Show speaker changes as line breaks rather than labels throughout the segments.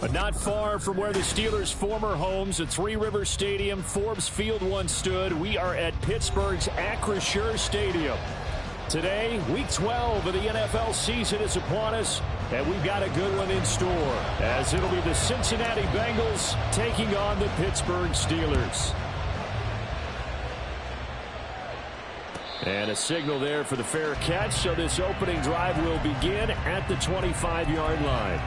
But not far from where the Steelers' former homes at Three Rivers Stadium, Forbes Field once stood, we are at Pittsburgh's Acrisure Stadium. Today, Week 12 of the NFL season is upon us, and we've got a good one in store, as it'll be the Cincinnati Bengals taking on the Pittsburgh Steelers. And a signal there for the fair catch, so this opening drive will begin at the 25-yard line.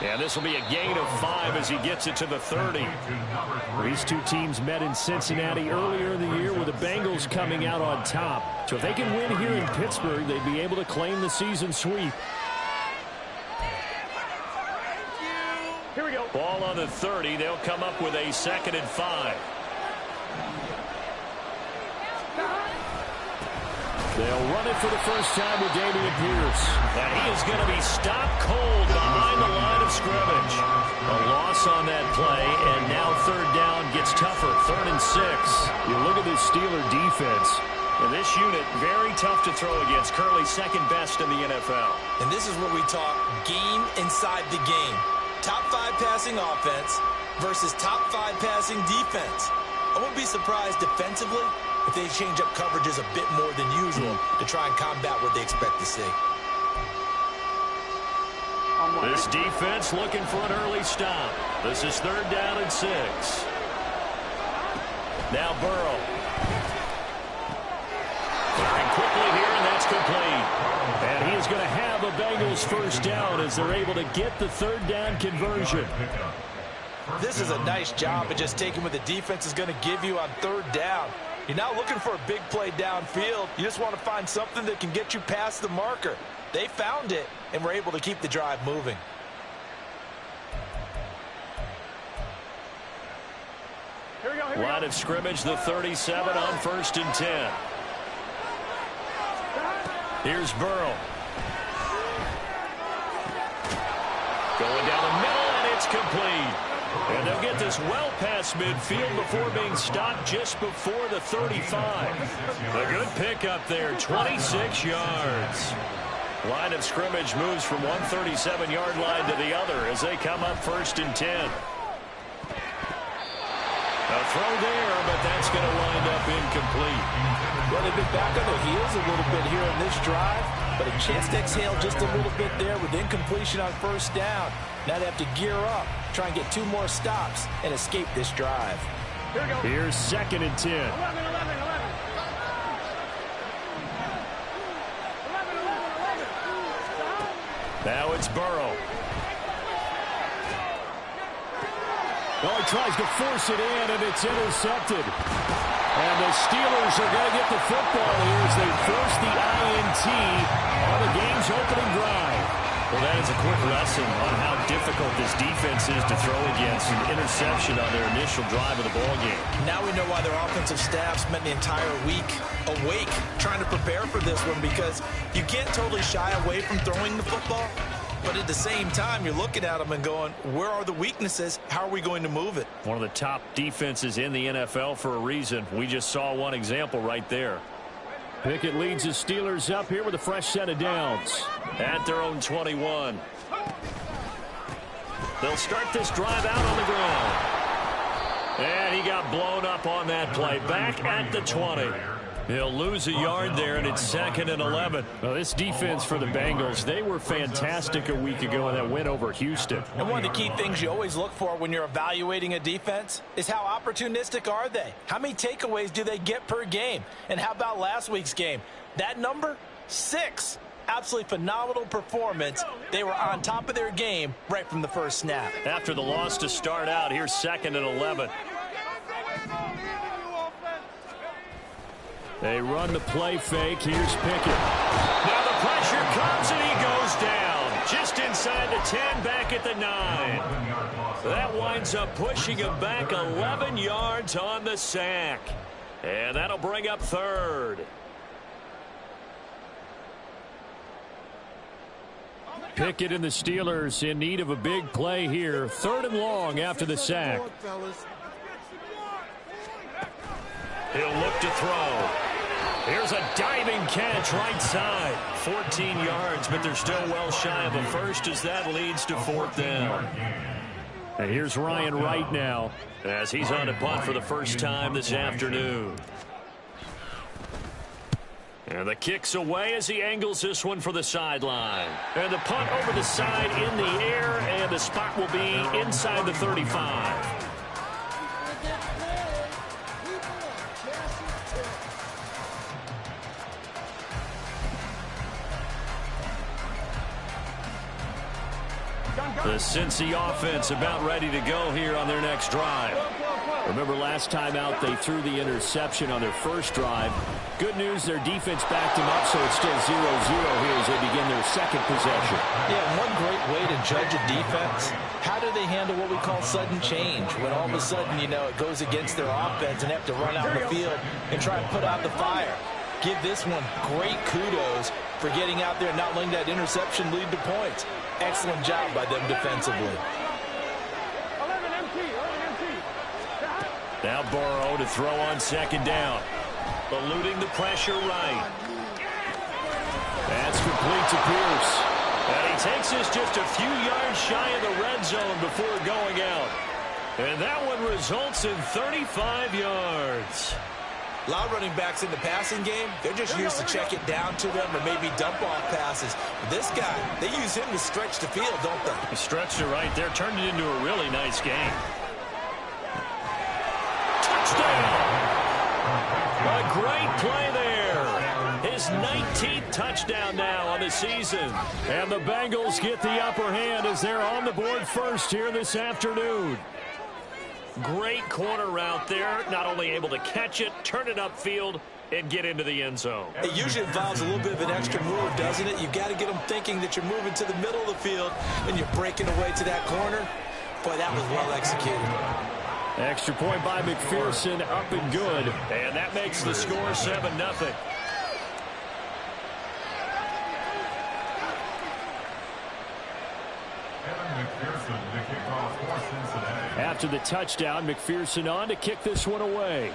And this will be a gain of 5 as he gets it to the 30. These two teams met in Cincinnati earlier in the year with the Bengals coming out on top. So if they can win here in Pittsburgh, they'd be able to claim the season sweep.
Here we go.
Ball on the 30. They'll come up with a 2nd and 5. They'll run it for the first time with Dameon Pierce. And he is going to be stopped cold behind the line of scrimmage. A loss on that play, and now 3rd down gets tougher. 3rd and 6. You look at this Steeler defense. And this unit, very tough to throw against. Currently 2nd best in the NFL.
And this is where we talk game inside the game. Top 5 passing offense versus top 5 passing defense. I wouldn't be surprised defensively if they change up coverages a bit more than usual to try and combat what they expect to see.
This defense looking for an early stop. This is 3rd down and 6. Now Burrow. Firing quickly here, and that's complete. And he is going to have a Bengals first down as they're able to get the 3rd down conversion.
This is a nice job of just taking what the defense is going to give you on 3rd down. You're not looking for a big play downfield. You just want to find something that can get you past the marker. They found it and were able to keep the drive moving.
Line of scrimmage, the 37 on 1st and 10. Here's Burrow. Going down the middle, and it's complete. And they'll get this well past midfield before being stopped just before the 35. A good pickup there, 26 yards. Line of scrimmage moves from one 37-yard line to the other as they come up 1st and 10. A throw there, but that's going to wind up incomplete.
Well, they've been back on their heels a little bit here in this drive, but a chance to exhale just a little bit there with incompletion on 1st down. Now they have to gear up, try and get 2 more stops, and escape this drive.
Here's 2nd and 10.
11.
Now it's Burrow. Oh, he tries to force it in, and it's intercepted. And the Steelers are going to get the football here as they force the INT on the game's opening drive. Well, that is a quick lesson on how difficult this defense is to throw against. An interception on their initial drive of the ballgame.
Now we know why their offensive staff spent the entire week awake trying to prepare for this one, because you can't totally shy away from throwing the football. But at the same time, you're looking at them and going, where are the weaknesses? How are we going to move it?
One of the top defenses in the NFL for a reason. We just saw one example right there. Pickett leads the Steelers up here with a fresh set of downs at their own 21. They'll start this drive out on the ground. And he got blown up on that play. Back at the 20. He'll lose a yard there, and it's 2nd and 11. Well, this defense for the Bengals, they were fantastic a week ago in that win over Houston.
And one of the key things you always look for when you're evaluating a defense is how opportunistic are they? How many takeaways do they get per game? And how about last week's game? That number, 6. Absolutely phenomenal performance. They were on top of their game right from the first snap.
After the loss to start out, here's 2nd and 11. They run the play fake. Here's Pickett. Now the pressure comes, and he goes down. Just inside the 10, back at the 9. That winds up pushing him back 11 yards on the sack. And that'll bring up 3rd. Pickett and the Steelers in need of a big play here. 3rd and long after the sack. He'll look to throw. Here's a diving catch right side. 14 yards, but they're still well shy of a first as that leads to 4th down. And here's Ryan Wright now as he's on a punt for the first time this afternoon. And the kick's away as he angles this one for the sideline. And the punt over the side in the air, and the spot will be inside the 35. The Cincy offense about ready to go here on their next drive. Remember last time out they threw the interception on their first drive. Good news, their defense backed them up, so it's still 0-0 here as they begin their second possession.
Yeah, one great way to judge a defense, how do they handle what we call sudden change? When all of a sudden, you know, it goes against their offense and have to run out in the field and try and put out the fire. Give this one great kudos for getting out there and not letting that interception lead to points. Excellent job by them defensively.
Now Burrow to throw on 2nd down. Eluding the pressure right. That's complete to Pierce. And he takes this just a few yards shy of the red zone before going out. And that one results in 35 yards.
A lot of running backs in the passing game, they're just used to check it down to them or maybe dump off passes. This guy, they use him to stretch the field, don't they?
He stretched it right there, turned it into a really nice game. Touchdown! A great play there. His 19th touchdown now on the season. And the Bengals get the upper hand as they're on the board first here this afternoon. Great corner route there. Not only able to catch it, turn it upfield, and get into the end zone.
It usually involves a little bit of an extra move, doesn't it? You've got to get them thinking that you're moving to the middle of the field and you're breaking away to that corner. Boy, that was well executed.
Extra point by McPherson, up and good. And that makes the score 7-0. After the touchdown, McPherson on to kick this one away.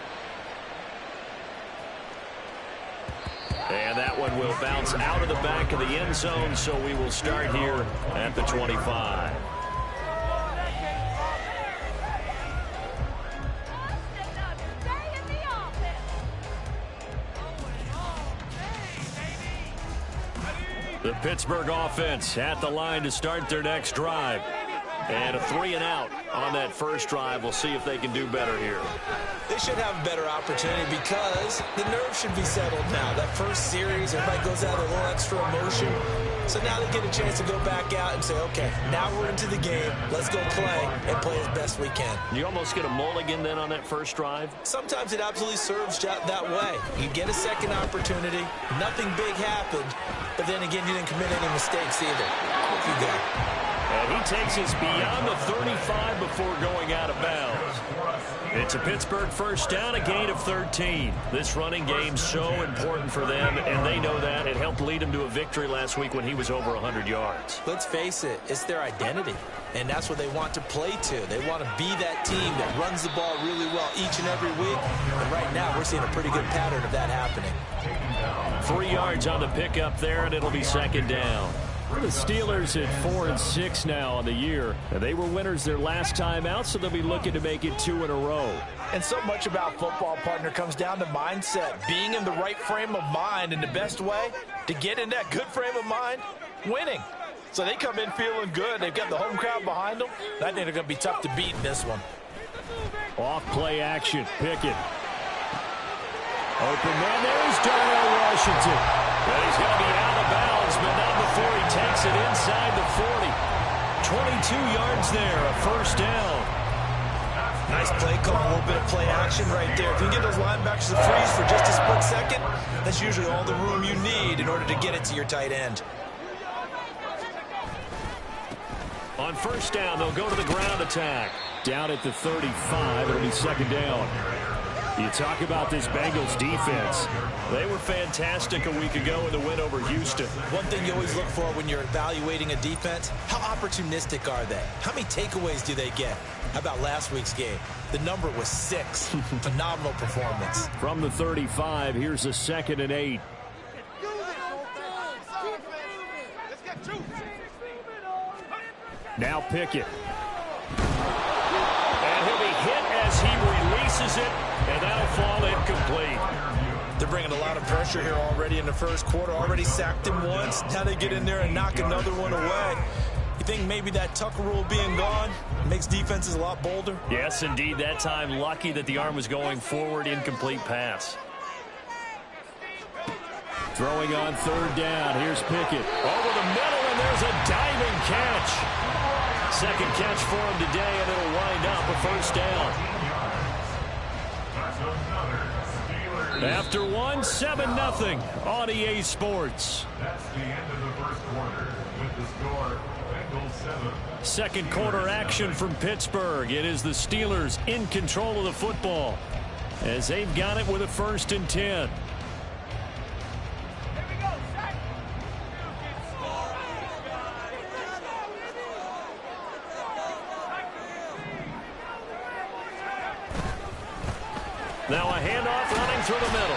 And that one will bounce out of the back of the end zone, so we will start here at the 25. The Pittsburgh offense at the line to start their next drive. And a 3-and-out on that first drive. We'll see if they can do better here.
They should have a better opportunity because the nerves should be settled now. That first series, everybody goes out with a little extra emotion. So now they get a chance to go back out and say, okay, now we're into the game. Let's go play and play as best we can.
You almost get a mulligan then on that first drive?
Sometimes it absolutely serves that way. You get a second opportunity. Nothing big happened. But then again, you didn't commit any mistakes either. What you got?
And he takes us beyond the 35 before going out of bounds. It's a Pittsburgh first down, a gain of 13. This running game's so important for them, and they know that. It helped lead them to a victory last week when he was over 100 yards.
Let's face it, it's their identity, and that's what they want to play to. They want to be that team that runs the ball really well each and every week, and right now we're seeing a pretty good pattern of that happening.
3 yards on the pickup there, and it'll be 2nd down. The Steelers at 4-6 now on the year. And they were winners their last time out, so they'll be looking to make it 2 in a row.
And so much about football, partner, comes down to mindset. Being in the right frame of mind, and the best way to get in that good frame of mind, winning. So they come in feeling good. They've got the home crowd behind them. I think they're going to be tough to beat in this one.
Off play action, Pickett. Open man, there's Darnell Washington. But he's going to be out of bounds, but not before he takes it inside the 40. 22 yards there, a first down.
Nice play call, a little bit of play action right there. If you can get those linebackers to freeze for just a split second, that's usually all the room you need in order to get it to your tight end.
On first down, they'll go to the ground attack. Down at the 35, it'll be 2nd down. You talk about this Bengals defense. They were fantastic a week ago in the win over Houston.
One thing you always look for when you're evaluating a defense, how opportunistic are they? How many takeaways do they get? How about last week's game? The number was 6. Phenomenal performance.
From the 35, here's a 2nd and 8. Now Pickett. And he'll be hit as he releases it, and that'll fall incomplete.
They're bringing a lot of pressure here already in the first quarter. Already sacked him once. Now they get in there and knock another one away. You think maybe that Tucker rule being gone makes defenses a lot bolder?
Yes, indeed. That time, lucky that the arm was going forward. Incomplete pass. Throwing on 3rd down. Here's Pickett. Over the middle, and there's a diving catch. 2nd catch for him today, and it'll wind up a 1st down. After 1, 7-0 on EA Sports.
That's the end of the first quarter with the score, Bengals 7.
2nd quarter action from Pittsburgh. It is the Steelers in control of the football as they've got it with a 1st and 10. Now a handoff running through the middle.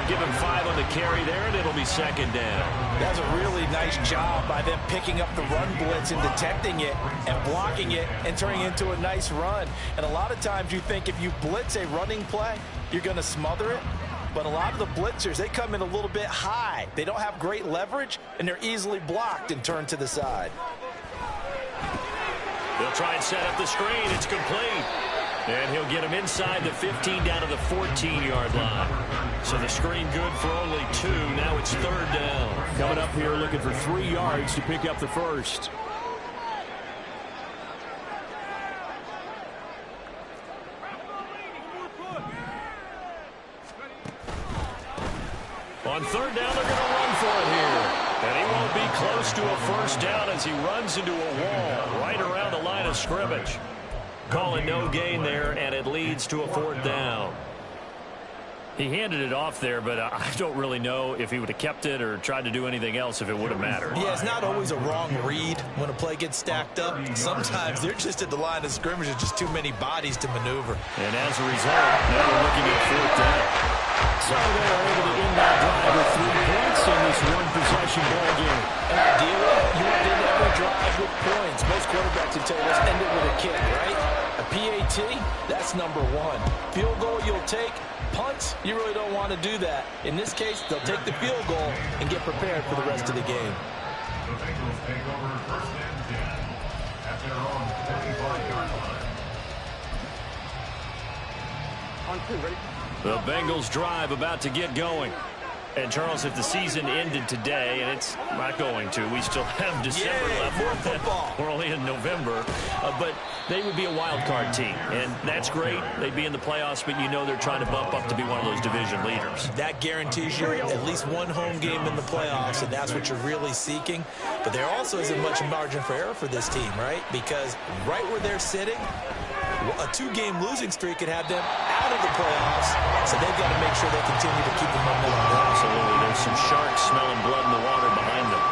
Give him 5 on the carry there, and it'll be 2nd down.
That's a really nice job by them picking up the run blitz and detecting it and blocking it and turning it into a nice run. And a lot of times you think if you blitz a running play, you're going to smother it. But a lot of the blitzers, they come in a little bit high. They don't have great leverage, and they're easily blocked and turned to the side.
They'll try and set up the screen. It's complete. And he'll get him inside the 15 down to the 14-yard line. So the screen good for only 2. Now it's 3rd down. Coming up here looking for 3 yards to pick up the 1st. On 3rd down, they're going to run for it here. And he won't be close to a 1st down as he runs into a wall right around the line of scrimmage. Calling no gain there, and it leads to a 4th down. He handed it off there, but I don't really know if he would have kept it or tried to do anything else if it would have mattered.
Yeah, it's not always a wrong read when a play gets stacked up. Sometimes they're just at the line of scrimmage. There's just too many bodies to maneuver.
And as a result, now we're looking at 4th down. So they're able to end that drive with 3 points in this one-possession ball game.
And ideally, you want to end every drive with points. Most quarterbacks would tell you, let's end it with a kick, right? A PAT, that's number 1. Field goal you'll take. Punts, you really don't want to do that. In this case, they'll take the field goal and get prepared for the rest of the game.
The Bengals take over 1st and 10 at their own 45-yard line.
On 2, ready?
The Bengals drive about to get going. And, Charles, if the season ended today, and it's not going to, we still have December left.
More football.
We're only in November. But they would be a wild card team, and that's great. They'd be in the playoffs, but you know they're trying to bump up to be one of those division leaders.
That guarantees you at least one home game in the playoffs, and that's what you're really seeking. But there also isn't much margin for error for this team, right? Because right where they're sitting, a 2-game losing streak could have them out of the playoffs, so they've got to make sure they continue to keep the momentum going.
Absolutely. There's some sharks smelling blood in the water behind them.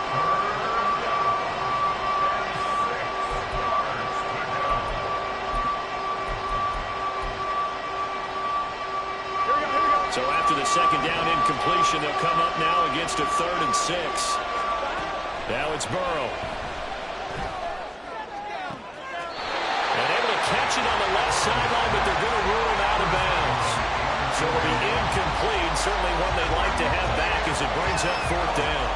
So after the 2nd down incompletion, they'll come up now against a 3rd and 6. Now it's Burrow. And able to catch it on the left sideline, but they're going to rule him out of bounds. So it'll be incomplete. Certainly one they'd like to have back as it brings up 4th down.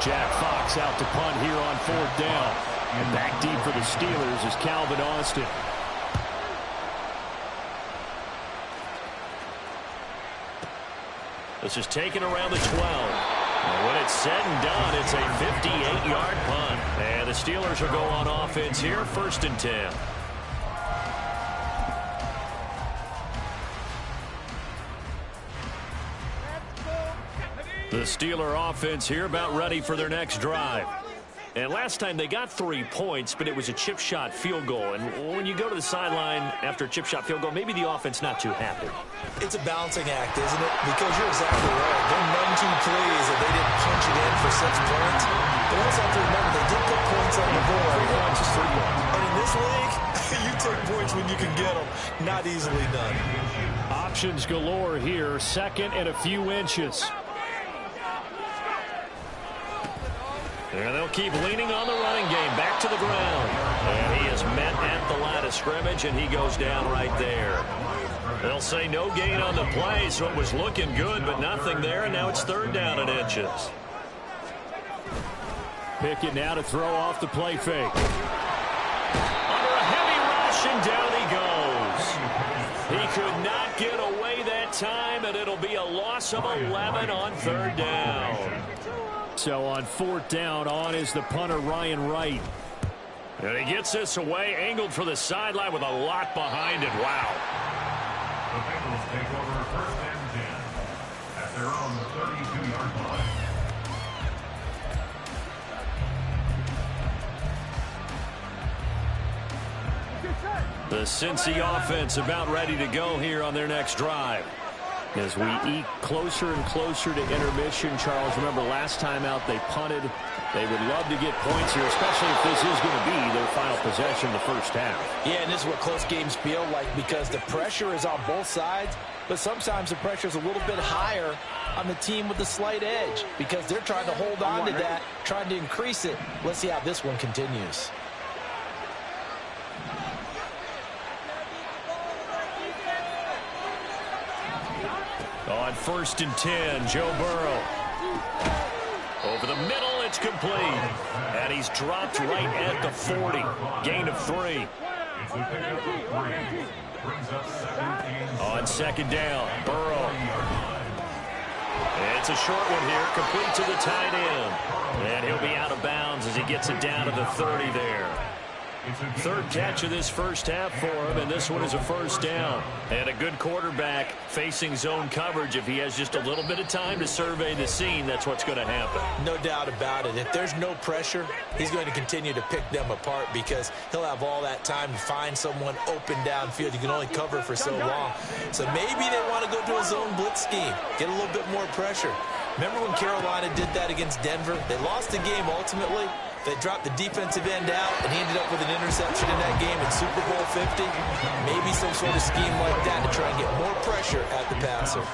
Jack Fox out to punt here on 4th down. And back deep for the Steelers is Calvin Austin. This is taken around the 12. And when it's said and done, it's a 58-yard punt. And the Steelers will go on offense here, 1st and 10. The Steeler offense here about ready for their next drive. And last time they got 3 points, but it was a chip shot field goal. And when you go to the sideline after a chip shot field goal, maybe the offense not too happy.
It's a balancing act, isn't it? Because you're exactly right. They're none too pleased that they didn't punch it in for 6 points. But also have to remember, they did put points on the board.
3 points is 3 points.
And in this league, you take points when you can get them. Not easily done.
Options galore here. 2nd and a few inches. And they'll keep leaning on the running game. Back to the ground. And he is met at the line of scrimmage, and he goes down right there. They'll say no gain on the play, so it was looking good, but nothing there, and now it's 3rd down and inches. Pickett now to throw off the play fake. Under a heavy rush, and down he goes. He could not get away that time, and it'll be a loss of 11 on 3rd down. So on 4th down, on is the punter, Ryan Wright. And he gets this away, angled for the sideline with a lot behind it. Wow.
The Bengals take over 1st and 10 at their own 32-yard line.
The Cincy offense about ready to go here on their next drive. As we eke closer and closer to intermission, Charles, remember last time out they punted. They would love to get points here, especially if this is going to be their final possession the first half.
Yeah, and this is what close games feel like because the pressure is on both sides, but sometimes the pressure is a little bit higher on the team with the slight edge because they're trying to hold on to that, trying to increase it. Let's see how this one continues.
On 1st and 10, Joe Burrow. Over the middle, it's complete. And he's dropped right at the 40. Gain of 3. On 2nd down, Burrow. It's a short one here, complete to the tight end. And he'll be out of bounds as he gets it down to the 30 there. 3rd catch of this first half for him, and this one is a 1st down. And a good quarterback facing zone coverage. If he has just a little bit of time to survey the scene, that's what's going to happen.
No doubt about it. If there's no pressure, he's going to continue to pick them apart because he'll have all that time to find someone open downfield. You can only cover for so long. So maybe they want to go to a zone blitz scheme, get a little bit more pressure. Remember when Carolina did that against Denver? They lost the game ultimately. They dropped the defensive end out, and he ended up with an interception in that game in Super Bowl 50. Maybe some sort of scheme like that to try and get more pressure at the passer.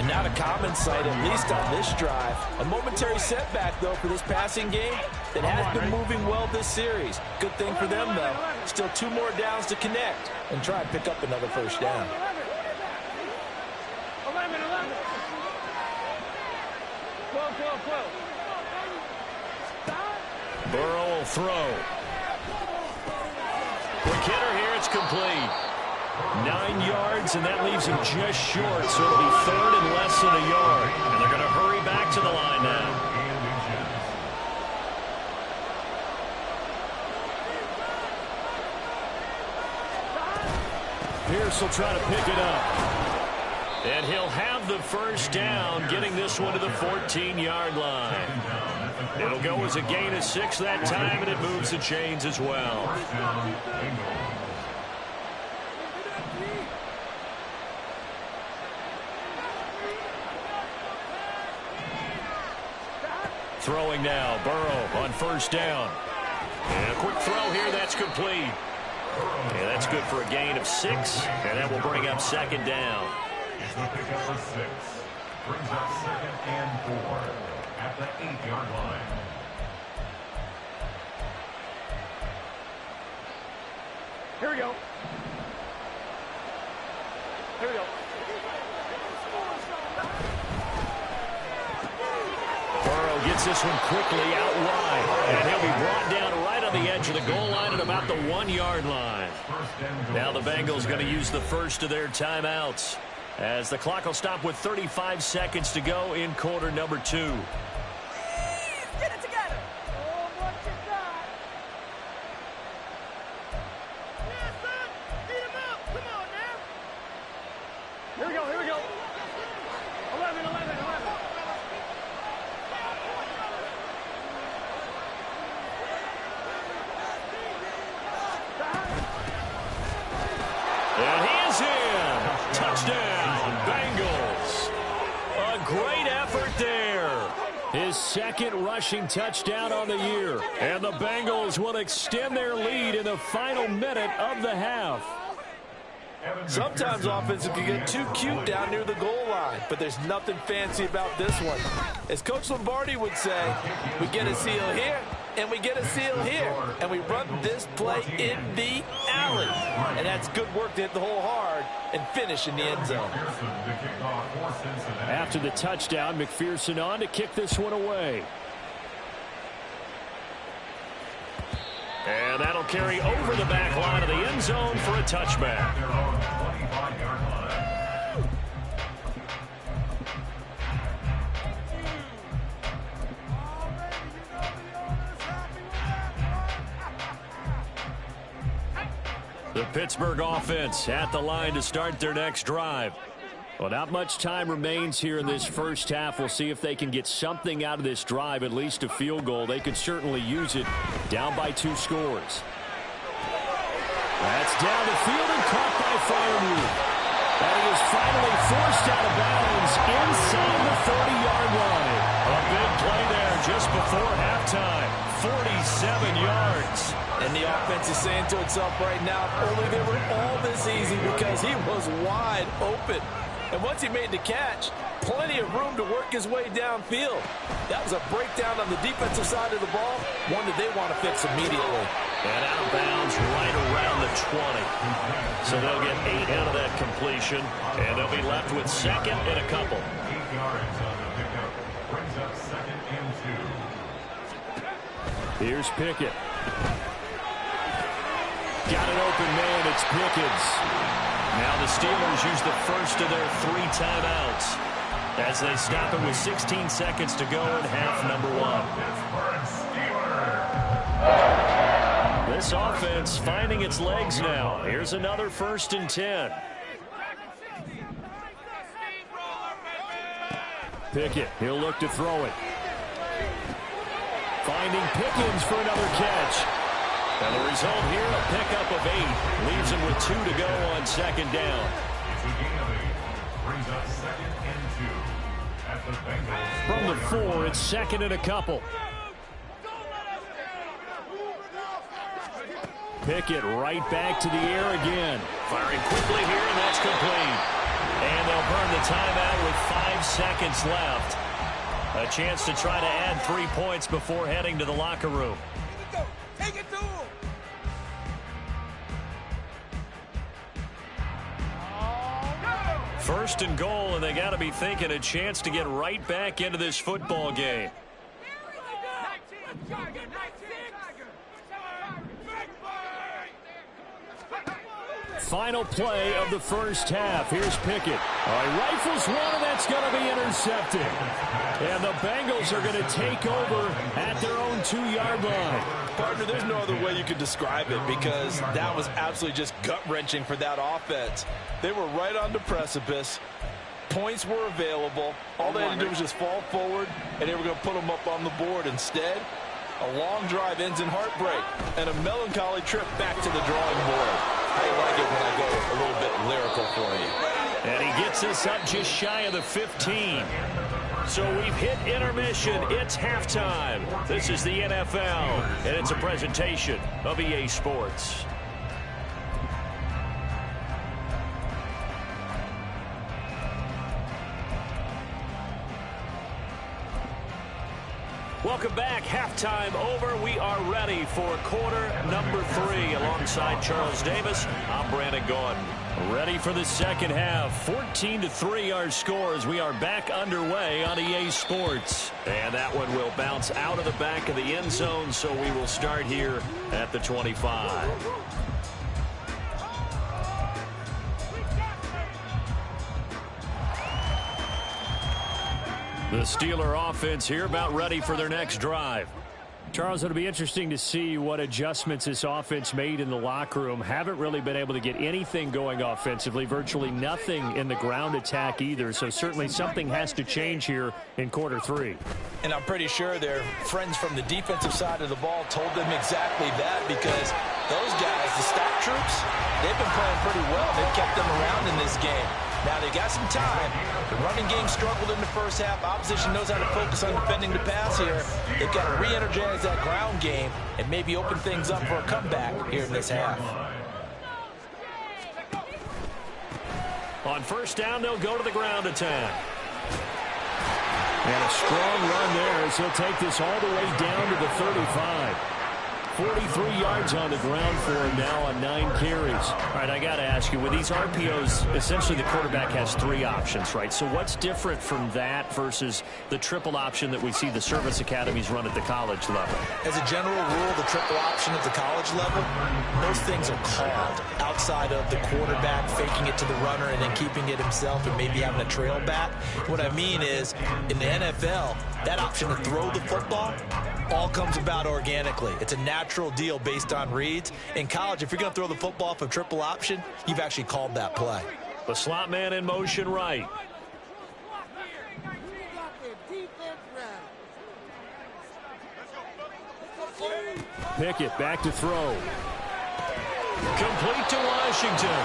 And not a common sight, at least on this drive. A momentary setback, though, for this passing game that has been moving well this series. Good thing for them, though. Still 2 more downs to connect and try and pick up another 1st down.
12.
Burrow will throw. Quick hitter here, it's complete. 9 yards, and that leaves him just short, so it'll be 3rd and less than a yard. And they're going to hurry back to the line now. Pierce will try to pick it up. And he'll have the 1st down, getting this one to the 14-yard line. It'll go as a gain of 6 that time, and it moves the chains as well. Throwing now, Burrow on 1st down. And a quick throw here, that's complete. And that's good for a gain of 6, and that will bring up 2nd down.
It's the pickup of 6. Brings up 2nd and 4 at the 8-yard line.
Here we go.
Burrow gets this one quickly out wide, and he'll be brought down right on the edge of the goal line at about the 1-yard line. Now the Bengals going to use the first of their timeouts, as the clock will stop with 35 seconds to go in quarter number 2.
Get it together. Here we go. 11.
His second rushing touchdown on the year. And the Bengals will extend their lead in the final minute of the half.
Sometimes offenses can get too cute down near the goal line, but there's nothing fancy about this one. As Coach Lombardi would say, we get a seal here, and we get a seal here, and we run this play in the alley. And that's good work to hit the hole hard and finish in the end zone.
After the touchdown, McPherson on to kick this one away. And that'll carry over the back line of the end zone for a touchback. The Pittsburgh offense at the line to start their next drive. Well, not much time remains here in this first half. We'll see if they can get something out of this drive, at least a field goal. They could certainly use it. Down by 2 scores. That's down the field and caught by Firewood. And he is finally forced out of bounds inside the 30-yard line. A big play there just before halftime. 47 yards.
And the offense is saying to itself right now, only they were all this easy because he was wide open. And once he made the catch, plenty of room to work his way downfield. That was a breakdown on the defensive side of the ball, one that they want to fix immediately.
And out of bounds right around the 20. So they'll get 8 out of that completion, and they'll be left with second and a couple.
8 yards on the pickup. Brings up second and 2.
Here's Pickett. Got an open man. It's Pickens. Now the Steelers use the first of their 3 timeouts as they stop it with 16 seconds to go in half number 1. This offense finding its legs now. Here's another 1st and 10. Pickett, he'll look to throw it. Finding Pickens for another catch. And the result here, a pickup of 8. Leaves him with 2 to go on second down.
It's a gain of 8. Brings up second and 2 at the Bengals.
From the 4, it's second and a couple. Pickett right back to the air again. Firing quickly here, and that's complete. And they'll burn the timeout with 5 seconds left. A chance to try to add 3 points before heading to the locker room.
Take it to him.
First and goal, and they got to be thinking a chance to get right back into this football game. Final play of the first half. Here's Pickett. He rifles one, and that's going to be intercepted. And the Bengals are going to take over at their own 2-yard line.
Partner, there's no other way you could describe it because that was absolutely just gut-wrenching for that offense. They were right on the precipice. Points were available. All they had to do was just fall forward, and they were going to put them up on the board. Instead, a long drive ends in heartbreak and a melancholy trip back to the drawing board. I like it when I go a little bit lyrical for you.
And he gets us up just shy of the 15. So we've hit intermission. It's halftime. This is the NFL, and it's a presentation of EA Sports. Welcome back. Halftime over. We are ready for quarter number 3. Alongside Charles Davis, I'm Brandon Gordon. Ready for the second half. 14-3 our scores. We are back underway on EA Sports. And that one will bounce out of the back of the end zone, so we will start here at the 25. The Steeler offense here about ready for their next drive. Charles, it'll be interesting to see what adjustments this offense made in the locker room. Haven't really been able to get anything going offensively, virtually nothing in the ground attack either. So certainly something has to change here in quarter 3.
And I'm pretty sure their friends from the defensive side of the ball told them exactly that because those guys, the stock troops, they've been playing pretty well. They've kept them around in this game. Now they got some time. The running game struggled in the first half. Opposition knows how to focus on defending the pass here. They've got to re-energize that ground game and maybe open things up for a comeback here in this half.
On first down, they'll go to the ground attack. And a strong run there as he'll take this all the way down to the 35. 43 yards on the ground for him now on 9 carries. All right, I got to ask you, with these RPOs, essentially the quarterback has 3 options, right? So what's different from that versus the triple option that we see the service academies run at the college level?
As a general rule, the triple option at the college level, those things are called outside of the quarterback faking it to the runner and then keeping it himself and maybe having a trail back. What I mean is, in the NFL, that option to throw the football all comes about organically. It's a natural deal based on reads. In college, if you're going to throw the football for triple option, you've actually called that play.
The slot man in motion right. Pickett back to throw. Complete to Washington.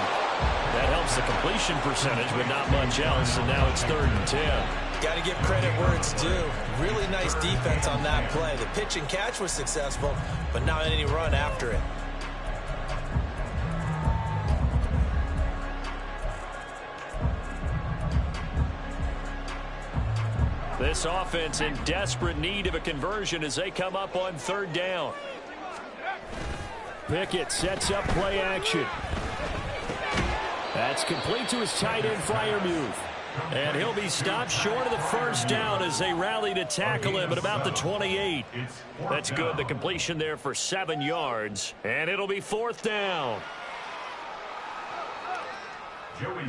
That helps the completion percentage, but not much else, and now it's 3rd and 10.
Got to give credit where it's due. Really nice defense on that play. The pitch and catch was successful, but not any run after it.
This offense in desperate need of a conversion as they come up on 3rd down. Pickett sets up play action. That's complete to his tight end, Freiermuth. And he'll be stopped short of the first down as they rally to tackle him at about the 28. That's good. The completion there for 7 yards. And it'll be 4th down.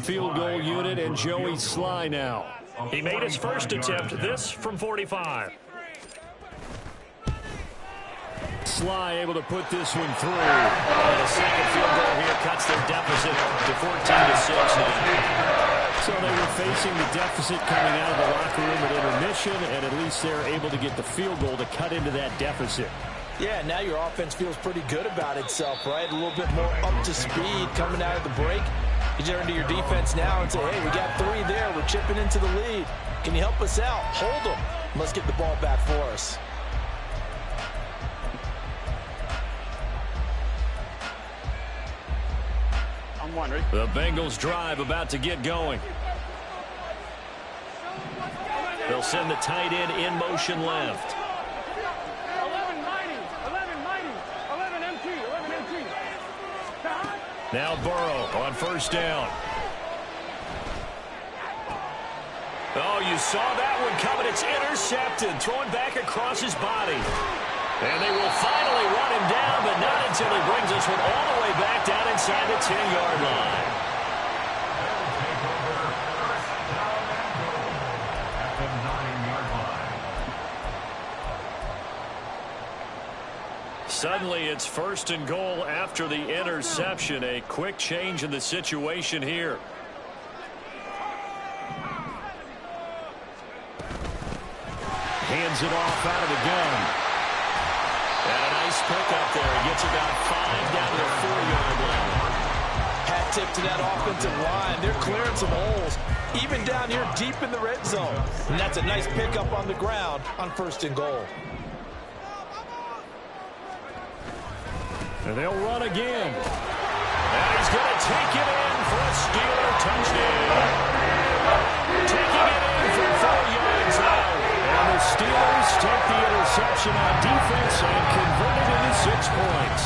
Field goal unit and Joey Sly now. He made his first attempt, this from 45. Sly able to put this one through. And a second field goal here cuts their deficit to 14-6 now. So they were facing the deficit coming out of the locker room at intermission, and at least they're able to get the field goal to cut into that deficit.
Yeah, now your offense feels pretty good about itself, right? A little bit more up to speed coming out of the break. You turn to your defense now and say, hey, we got 3 there. We're chipping into the lead. Can you help us out? Hold them. Let's get the ball back for us.
The Bengals drive about to get going. They'll send the tight end in motion left.
11 MT.
Now Burrow on first down. Oh, you saw that one coming. It's intercepted. Throwing back across his body. And they will finally run him down, but not until he brings this one all the way back down inside the 10-yard line. Suddenly it's 1st and goal after the interception. A quick change in the situation here. Hands it off out of the gun. And a nice pickup there. He gets about 5 down to the 4-yard line.
Hat tip to that offensive line. They're clearing some holes, even down here deep in the red zone. And that's a nice pickup on the ground on 1st and goal.
And they'll run again. And he's going to take it in for a Steeler touchdown. Taking it in from 4 yards out. And the Steelers take the interception on defense and convert it into 6 points.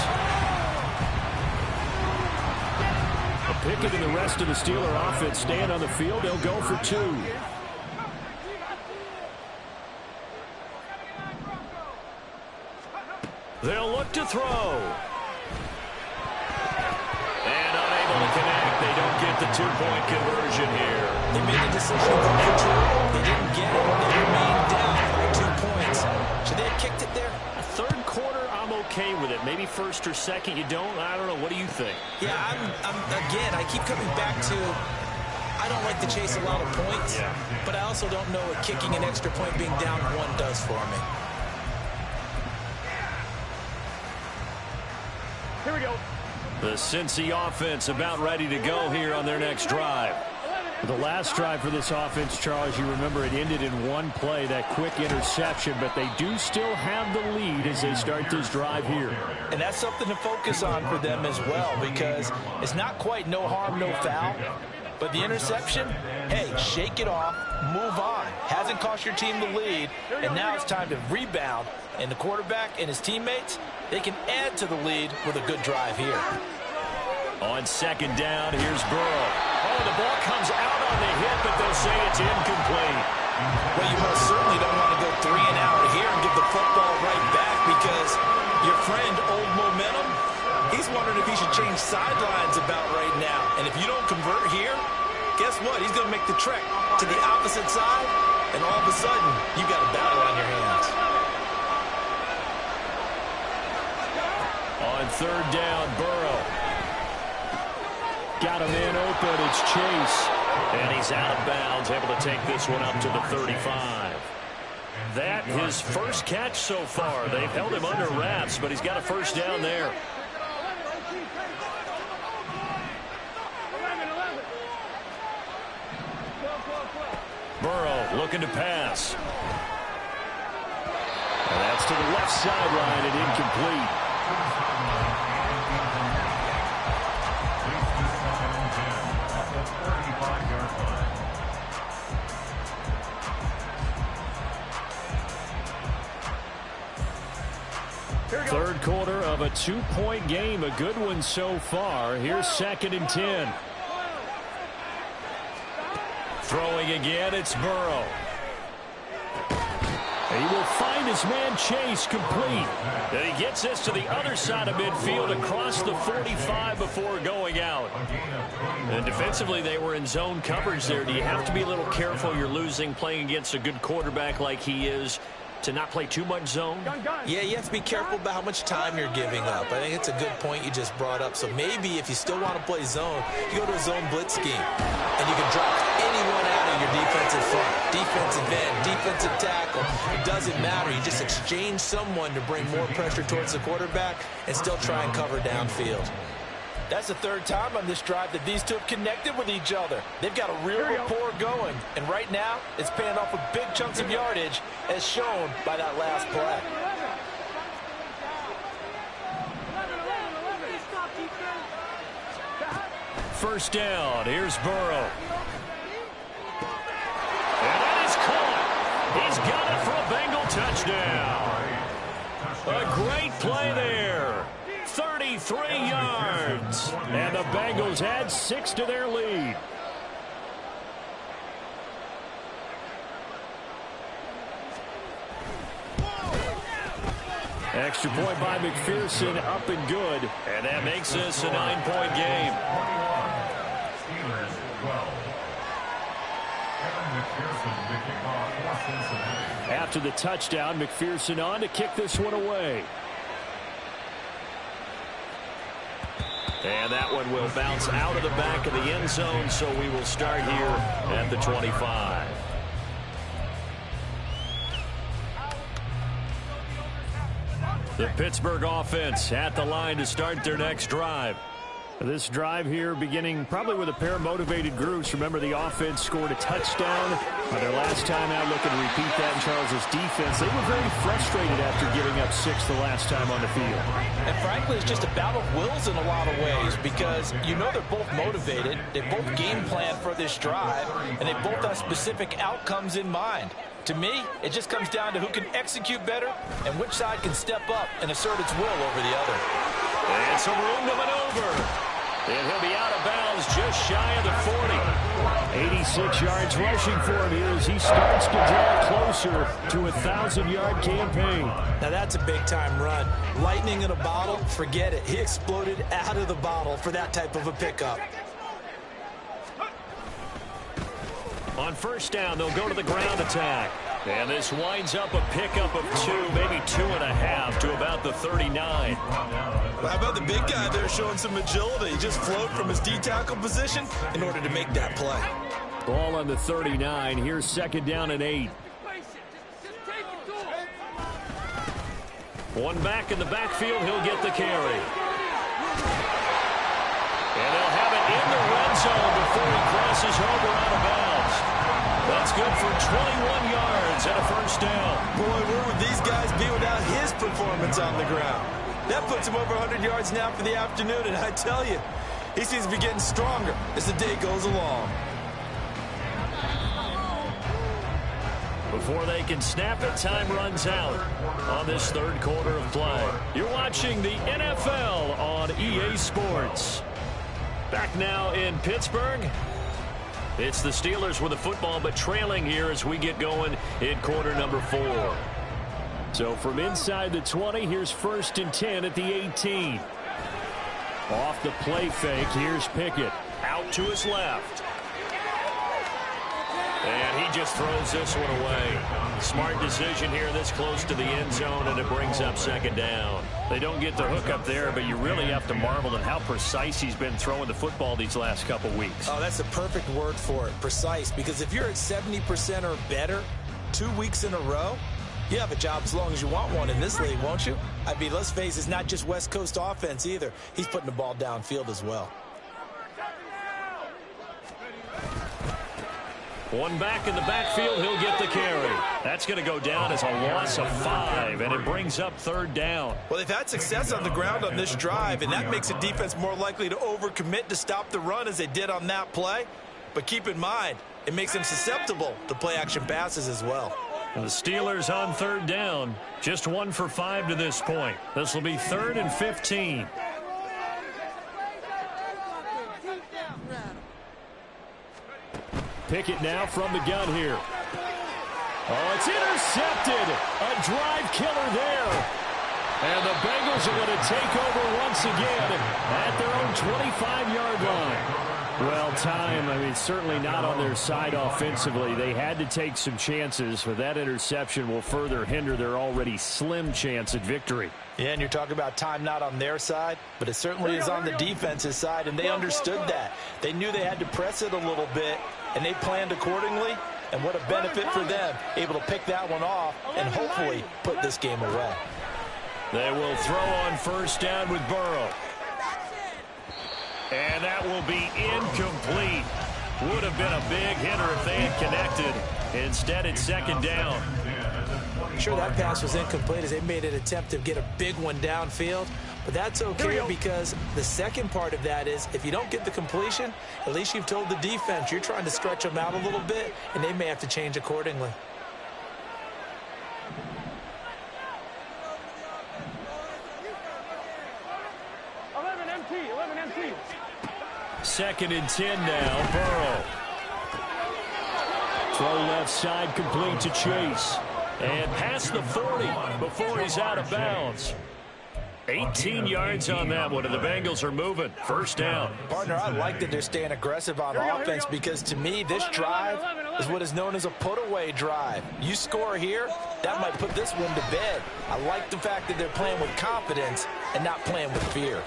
Pickett and the rest of the Steeler offense stand on the field. They'll go for 2. They'll look to throw. And unable to connect. They don't get the 2-point conversion here.
They made a decision from control. They didn't get it. They remained down by 2 points. Should they have kicked it there?
Third quarter, I'm okay with it. Maybe first or second, you don't. I don't know. What do you think?
Yeah, again, I keep coming back to I don't like to chase a lot of points, but I also don't know what kicking an extra point being down 1 does for me.
Here we go.
The Cincy offense about ready to go here on their next drive.
11
The last drive for this offense, Charles, you remember it ended in one play, that quick interception, but they do still have the lead as they start this drive here.
And that's something to focus on for them as well, because it's not quite no harm, no foul. But the interception, hey, shake it off, move on. Hasn't cost your team the lead, and now it's time to rebound. And the quarterback and his teammates, they can add to the lead with a good drive here.
On second down, here's Burrow. Oh, the ball comes out on the hit, but they'll say it's incomplete.
Well, you most certainly don't want to go 3 and out here and give the football right back, because your friend, Old Momentum, he's wondering if he should change sidelines about right now. And if you don't convert here, guess what? He's going to make the trek to the opposite side, and all of a sudden, you got a battle on your hands.
On third down, Burrow. Got a man open. It's Chase. And he's out of bounds, able to take this one up to the 35. That his first catch so far. They've held him under wraps, but he's got a first down there. Burrow looking to pass. And that's to the left sideline and incomplete. Third quarter of a 2-point game. A good one so far. Here's 2nd and 10. Throwing again, it's Burrow. He will find his man Chase complete. And he gets this to the other side of midfield across the 45 before going out. And defensively, they were in zone coverage there. Do you have to be a little careful? You're losing playing against a good quarterback like he is, to not play too much zone?
Yeah, you have to be careful about how much time you're giving up. I think it's a good point you just brought up. So maybe if you still want to play zone, you go to a zone blitz scheme, and you can drop anyone out of your defensive front, defensive end, defensive tackle. It doesn't matter. You just exchange someone to bring more pressure towards the quarterback and still try and cover downfield. That's the third time on this drive that these two have connected with each other. They've got a real rapport going. And right now, it's paying off with big chunks of yardage, as shown by that last play.
First down. Here's Burrow. And that is caught. He's got it for a Bengal touchdown. A great play there. 33 yards. And the Bengals add 6 to their lead. Extra point by McPherson, up and good. And that makes this a 9-point game.
Steelers 12. McPherson to kick off for Cincinnati.
After the touchdown, McPherson on to kick this one away. And that one will bounce out of the back of the end zone, so we will start here at the 25. The Pittsburgh offense at the line to start their next drive. This drive here beginning probably with a pair of motivated groups. Remember, the offense scored a touchdown their last time out. Looking to repeat that in Charles's defense. They were very frustrated after giving up 6 the last time on the field.
And frankly, it's just a battle of wills in a lot of ways, because you know they're both motivated. They both game plan for this drive, and they both have specific outcomes in mind. To me, it just comes down to who can execute better and which side can step up and assert its will over the other.
And some room to maneuver. And he'll be out of bounds just shy of the 40. 86 yards rushing for him here as he starts to draw closer to a 1,000-yard campaign.
Now that's a big-time run. Lightning in a bottle, forget it. He exploded out of the bottle for that type of a pickup.
On first down, they'll go to the ground attack. And this winds up a pickup of 2, maybe 2.5 to about the 39.
Well, how about the big guy there showing some agility? He just flowed from his D-tackle position in order to make that play.
Ball on the 39. Here's 2nd down and 8. One back in the backfield. He'll get the carry. And they'll have it in the red zone before he crosses crosses over out of bounds. That's good for 21 yards and a first down.
Boy, where would these guys be without his performance on the ground? That puts him over 100 yards now for the afternoon, and I tell you, he seems to be getting stronger as the day goes along.
Before they can snap it, time runs out on this third quarter of play. You're watching the NFL on EA Sports. Back now in Pittsburgh. It's the Steelers with the football, but trailing here as we get going in quarter number 4. So from inside the 20, here's 1st and 10 at the 18. Off the play fake, here's Pickett. Out to his left. And he just throws this one away. Smart decision here this close to the end zone, and it brings up 2nd down. They don't get the hook up there, but you really have to marvel at how precise he's been throwing the football these last couple weeks.
Oh, that's the perfect word for it, precise, because if you're at 70% or better 2 weeks in a row, you have a job as long as you want one in this league, won't you? I mean, let's face it, it's not just West Coast offense either. He's putting the ball downfield as well.
One back in the backfield, he'll get the carry. That's going to go down as a loss of 5, and it brings up 3rd down.
Well, they've had success on the ground on this drive, and that makes a defense more likely to overcommit to stop the run as they did on that play. But keep in mind, it makes them susceptible to play-action passes as well.
And the Steelers on 3rd down, just 1 for 5 to this point. This will be 3rd and 15. Pickett now from the gun here. Oh, it's intercepted. A drive killer there. And the Bengals are going to take over once again at their own 25-yard line. Well, time, I mean, certainly not on their side offensively. They had to take some chances, but that interception will further hinder their already slim chance at victory.
Yeah, and you're talking about time not on their side, but it certainly is on the defense's side, and they understood that. They knew they had to press it a little bit, and they planned accordingly, and what a benefit for them, able to pick that one off and hopefully put this game away.
They will throw on 1st down with Burrow. And that will be incomplete. Would have been a big hitter if they had connected. Instead, it's 2nd down.
Sure, that pass was incomplete as they made an attempt to get a big one downfield. But that's okay because the second part of that is if you don't get the completion, at least you've told the defense you're trying to stretch them out a little bit, and they may have to change accordingly.
MT.
2nd and 10 now. Burrow. Throw left side complete to Chase. And past the 40 before he's out of bounds. 18 yards on that one, and the Bengals are moving. 1st down.
Partner, I like that they're staying aggressive on offense because, to me, this drive is what is known as a put-away drive. You score here, that might put this one to bed. I like the fact that they're playing with confidence and not playing with fear.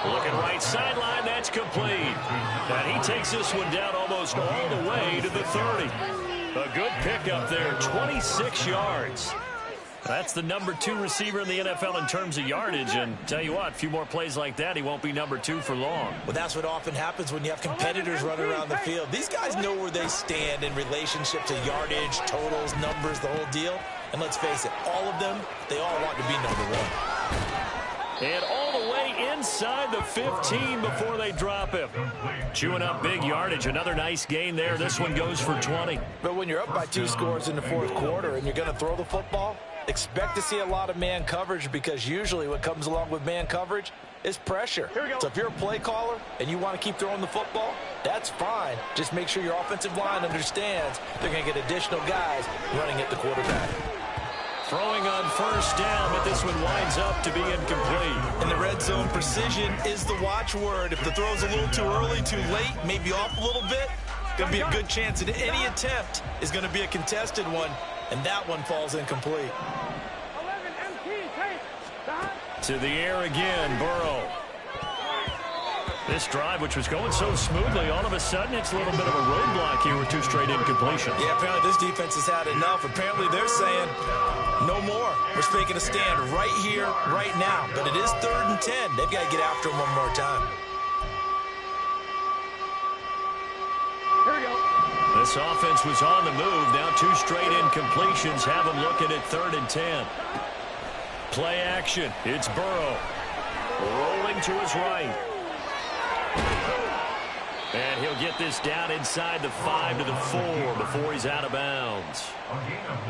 Looking right sideline, that's complete. And he takes this one down almost all the way to the 30. A good pickup there, 26 yards. That's the number 2 receiver in the NFL in terms of yardage. And tell you what, a few more plays like that, he won't be number 2 for long.
Well, that's what often happens when you have competitors running around the field. These guys know where they stand in relationship to yardage, totals, numbers, the whole deal. And let's face it, all of them, they all want to be number 1.
And all the way inside the 15 before they drop him. Chewing up big yardage. Another nice gain there. This one goes for 20.
But when you're up by 2 scores in the 4th quarter and you're going to throw the football, expect to see a lot of man coverage because usually what comes along with man coverage is pressure. So if you're a play caller and you want to keep throwing the football, that's fine. Just make sure your offensive line understands they're going to get additional guys running at the quarterback.
Throwing on 1st down, but this one winds up to be incomplete.
In the red zone, precision is the watchword. If the throw's a little too early, too late, maybe off a little bit, going to be a good chance that any attempt is going to be a contested one, and that one falls incomplete.
11 MT,
to the air again, Burrow. This drive, which was going so smoothly, all of a sudden it's a little bit of a roadblock here with 2 straight incompletions.
Yeah, apparently this defense has had enough. Apparently they're saying no more. We're making a stand right here, right now. But it is 3rd and 10. They've got to get after him one more time.
This offense was on the move. Now 2 straight incompletions have them looking at 3rd and 10. Play action. It's Burrow. Rolling to his right. And he'll get this down inside the 5 to the 4 before he's out of bounds.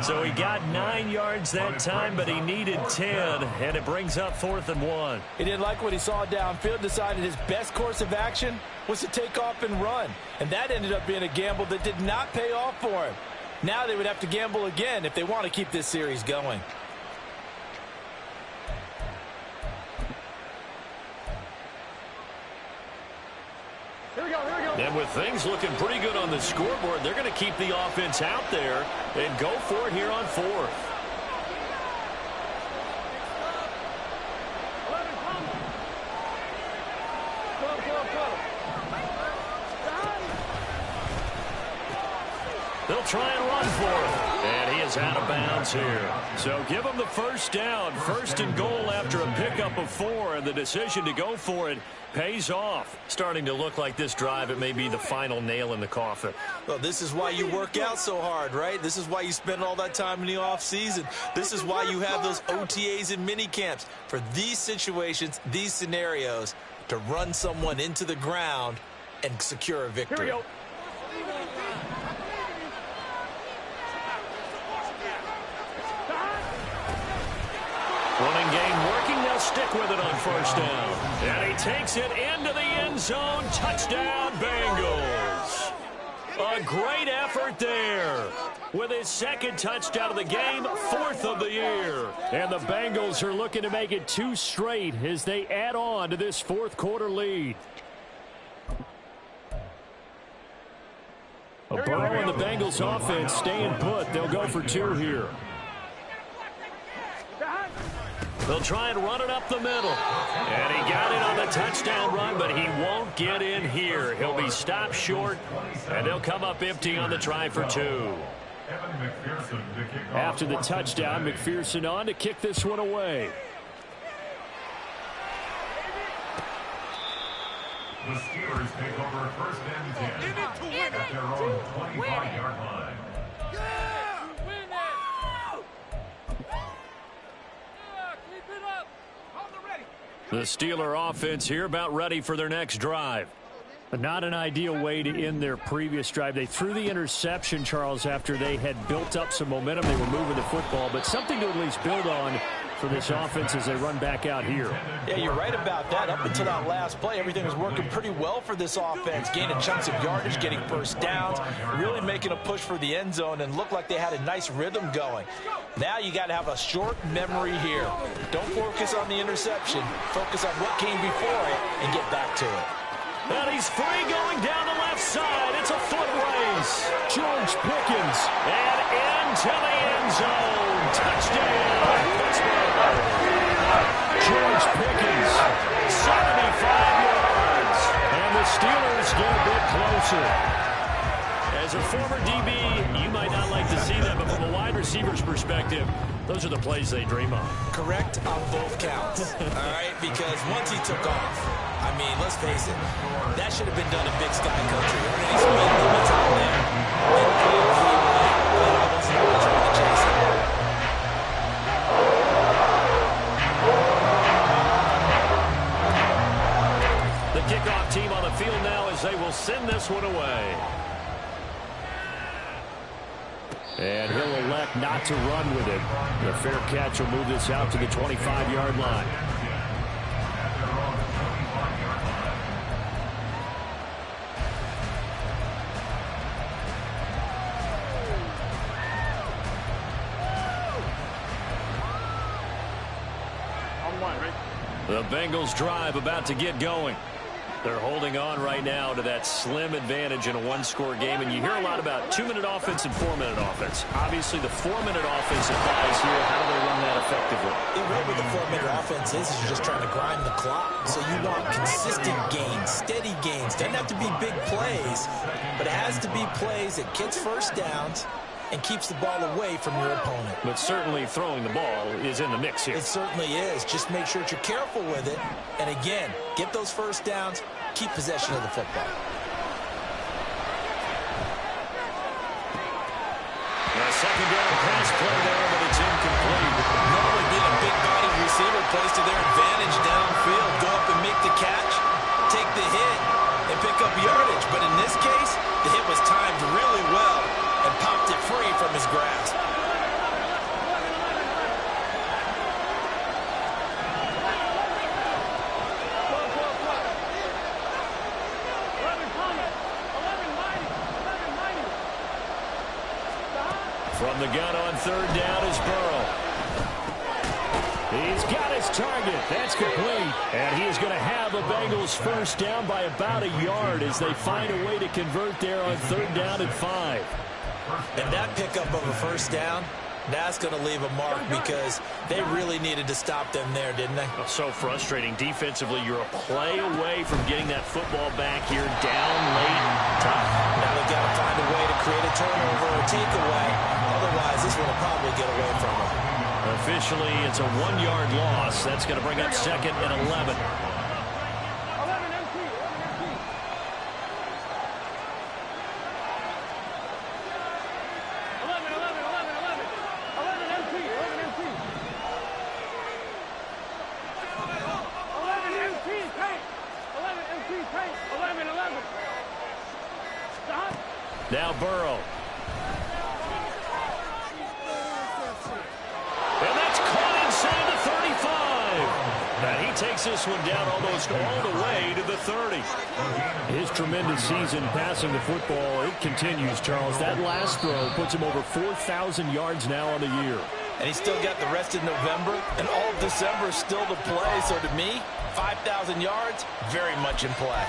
So he got 9 yards that time, but he needed 10, and it brings up 4th and 1.
He didn't like what he saw downfield, decided his best course of action was to take off and run. And that ended up being a gamble that did not pay off for him. Now they would have to gamble again if they want to keep this series going.
And with things looking pretty good on the scoreboard, they're going to keep the offense out there and go for it here on 4th. They'll try and run for it. And he is out of bounds here. So give him the first down. 1st and goal after a pickup of 4. And the decision to go for it pays off. Starting to look like this drive, it may be the final nail in the coffin.
Well, this is why you work out so hard, right? This is why you spend all that time in the offseason. This is why you have those OTAs and mini camps. For these situations, these scenarios, to run someone into the ground and secure a victory.
Here we go.
Running game working. They'll stick with it on 1st down. And he takes it into the end zone. Touchdown, Bengals. A great effort there. With his 2nd touchdown of the game, 4th of the year. And the Bengals are looking to make it 2 straight as they add on to this 4th quarter lead. Burrow and the Bengals offense staying put. They'll go for 2 here. They'll try and run it up the middle. And he got it on the touchdown run, but he won't get in here. He'll be stopped short, and they'll come up empty on the try for 2. After the touchdown, McPherson on to kick this one away.
The Steelers take over 1st and 10 at their own 25-yard line.
The Steeler offense here about ready for their next drive. But not an ideal way to end their previous drive. They threw the interception, Charles, after they had built up some momentum. They were moving the football, but something to at least build on for this offense as they run back out here.
Yeah, you're right about that. Up until that last play, everything was working pretty well for this offense, gaining chunks of yardage, getting 1st downs, really making a push for the end zone, and looked like they had a nice rhythm going. Now you got to have a short memory here. Don't focus on the interception. Focus on what came before it and get back to it.
And he's free going down the left side. It's a foot race. George Pickens. And into the end zone. Touchdown, Pittsburgh. George Pickens, 75 yards. And the Steelers get a bit closer. As a former DB, you might not like to see that, but from a wide receiver's perspective, those are the plays they dream of.
Correct on both counts. All right, because once he took off, I mean, let's face it, that should have been done in Big Sky Country. Earning some limits out there. And he went, but I wasn't really trying to chase him.
The kickoff team on the field now as they will send this one away. And he'll elect not to run with it. The fair catch will move this out to the 25-yard line. The Bengals drive about to get going. They're holding on right now to that slim advantage in a one-score game, and you hear a lot about 2-minute offense and 4-minute offense. Obviously, the 4-minute offense applies here. How do they run that effectively?
What with the 4-minute offense is you're just trying to grind the clock. So you want consistent gains, steady gains. Doesn't have to be big plays, but it has to be plays that gets 1st downs and keeps the ball away from your opponent.
But certainly throwing the ball is in the mix here.
It certainly is. Just make sure that you're careful with it. And again, get those 1st downs, keep possession of the football. from his grasp.
From the gun on third down is Burrow. He's got his target. That's complete. And he is going to have the Bengals first down by about a yard as they find a way to convert there on third down and 5.
And that pickup of a first down, that's going to leave a mark because they really needed to stop them there, didn't they?
Oh, so frustrating. Defensively, you're a play away from getting that football back here down late. Tough.
Now they've got to find a way to create a turnover or takeaway. Otherwise, this one will probably get away from them.
Officially, it's a 1-yard loss. That's going to bring up second and 11. Now Burrow. And that's caught inside the 35. And he takes this one down almost all the way to the 30. His tremendous season passing the football, it continues, Charles. That last throw puts him over 4,000 yards now on the year.
And he's still got the rest of November and all of December still to play. So to me, 5,000 yards, very much in play.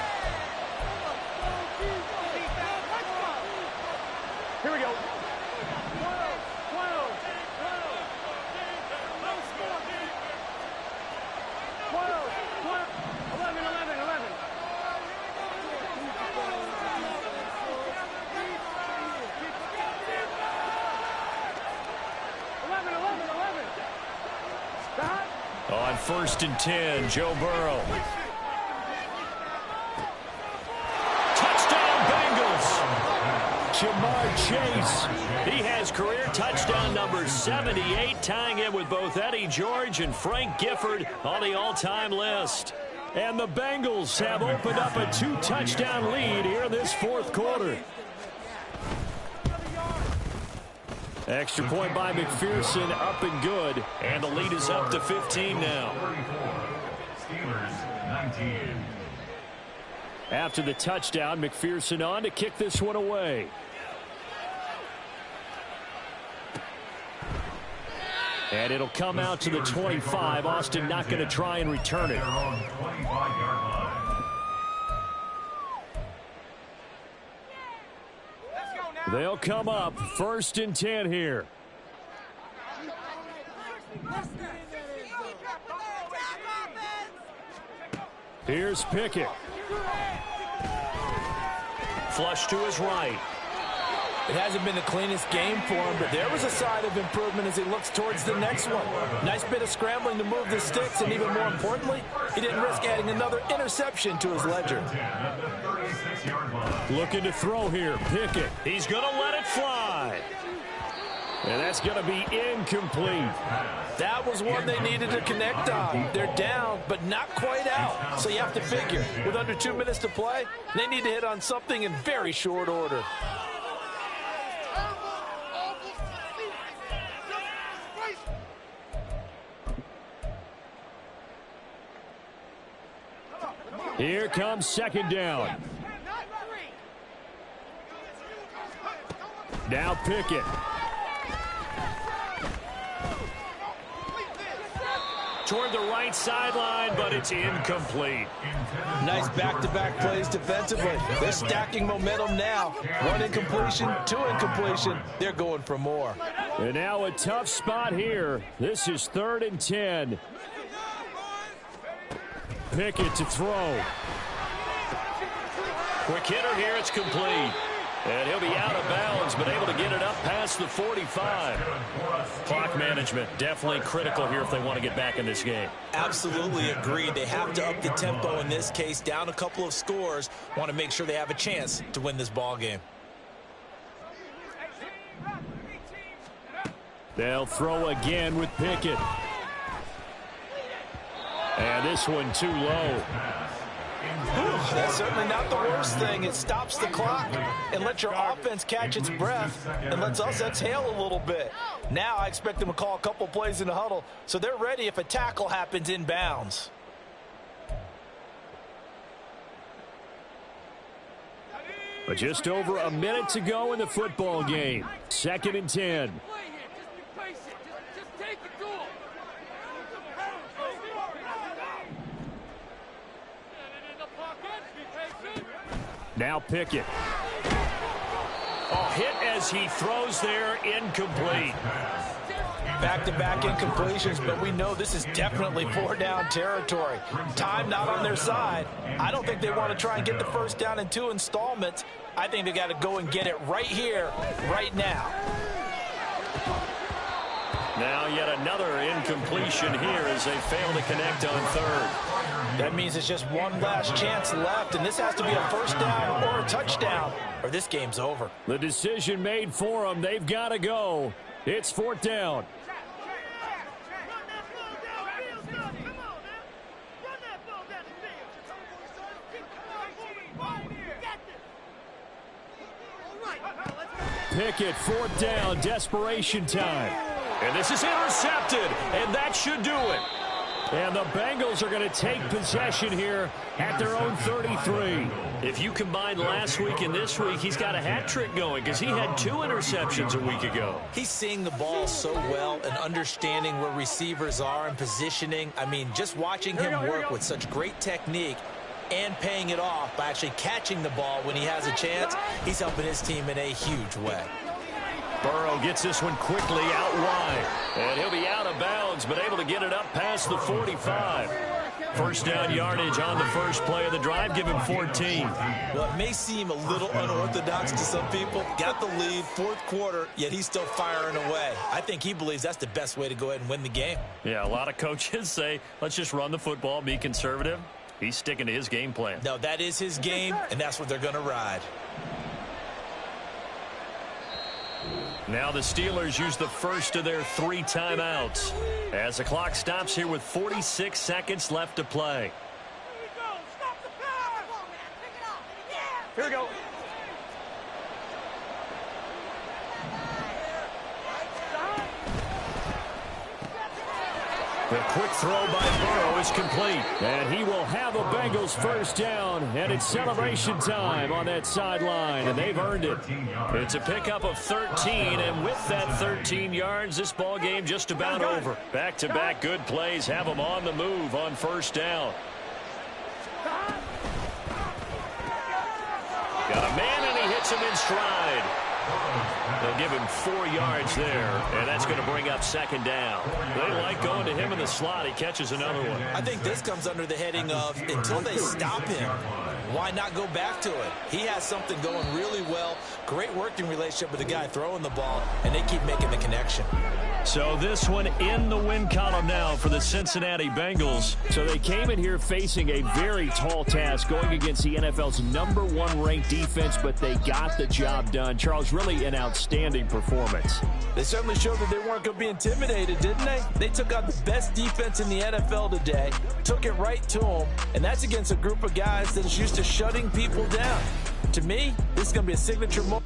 Here we go. 12, 11, 11.
On first and 10, Joe Burrow. Touchdown, Bengals! Jamar Chase. He has career touchdown number 78, tying it with both Eddie George and Frank Gifford on the all-time list. And the Bengals have opened up a 2-touchdown lead here in this fourth quarter. Extra point by McPherson, up and good. And the lead is up to 15 now.
Steelers 19.
After the touchdown, McPherson on to kick this one away. And it'll come out to the 25. Austin not going to try and return it. They'll come up first and 10 here. Here's Pickett. Flush to his right.
It hasn't been the cleanest game for him, but there was a sign of improvement as he looks towards the next one. Nice bit of scrambling to move the sticks, and even more importantly, he didn't risk adding another interception to his ledger.
Looking to throw here, Pickett. He's going to let it fly. And that's going to be incomplete.
That was one they needed to connect on. They're down, but not quite out. So you have to figure, with under 2 minutes to play, they need to hit on something in very short order.
Here comes second down. Now Pickett. Toward the right sideline, but it's incomplete.
Nice back-to-back plays defensively. They're stacking momentum now. 1 incompletion, 2 incompletion. They're going for more.
And now a tough spot here. This is 3rd and 10. Pickett to throw. Quick hitter here, it's complete. And he'll be out of bounds, but able to get it up past the 45. Clock management, definitely critical here if they want to get back in this game.
Absolutely agreed. They have to up the tempo in this case, down a couple of scores. Want to make sure they have a chance to win this ball game.
They'll throw again with Pickett. And this one too low.
That's certainly not the worst thing. It stops the clock and lets your offense catch its breath and lets us exhale a little bit. Now I expect them to call a couple plays in the huddle so they're ready if a tackle happens in bounds.
But just over a minute to go in the football game. 2nd and 10. Now Pickett. Hit as he throws there, incomplete.
Back-to-back incompletions, but we know this is definitely 4-down territory. Time not on their side. I don't think they want to try and get the first down in 2 installments. I think they got to go and get it right here, right now.
Now yet another incompletion here as they fail to connect on 3rd.
That means it's just one last chance left, and this has to be a first down or a touchdown, or this game's over.
The decision made for them. They've got to go. It's 4th down. Pickett, 4th down, desperation time. And this is intercepted, and that should do it. And the Bengals are going to take possession here at their own 33. If you combine last week and this week, he's got a hat trick going because he had 2 interceptions a week ago.
He's seeing the ball so well and understanding where receivers are and positioning. I mean, just watching him work with such great technique and paying it off by actually catching the ball when he has a chance, he's helping his team in a huge way.
Burrow gets this one quickly out wide. And he'll be out of bounds, but able to get it up past the 45. First down yardage on the first play of the drive. Give him 14.
Well, it may seem a little unorthodox to some people. Got the lead, 4th quarter, yet he's still firing away. I think he believes that's the best way to go ahead and win the game.
Yeah, a lot of coaches say, let's just run the football, be conservative. He's sticking to his game plan.
No, that is his game, and that's what they're going to ride.
Now the Steelers use the first of their 3 timeouts as the clock stops here with 46 seconds left to play.
Here we go.
The quick throw by Burrow is complete. And he will have a Bengals first down. And it's celebration time on that sideline. And they've earned it. It's a pickup of 13. And with that 13 yards, this ball game just about over. Back-to-back good plays have them on the move on first down. Got a man, and he hits him in stride. They'll give him 4 yards there, and that's going to bring up 2nd down. They like going to him in the slot. He catches another one.
I think this comes under the heading of until they stop him, why not go back to it? He has something going really well, great working relationship with the guy throwing the ball, and they keep making the connection.
So this one in the win column now for the Cincinnati Bengals. So they came in here facing a very tall task going against the NFL's #1 ranked defense, but they got the job done. Charles, really an outstanding performance.
They certainly showed that they weren't going to be intimidated, didn't they? They took out the best defense in the NFL today, took it right to them, and that's against a group of guys that is used to shutting people down. To me, this is going to be a signature moment.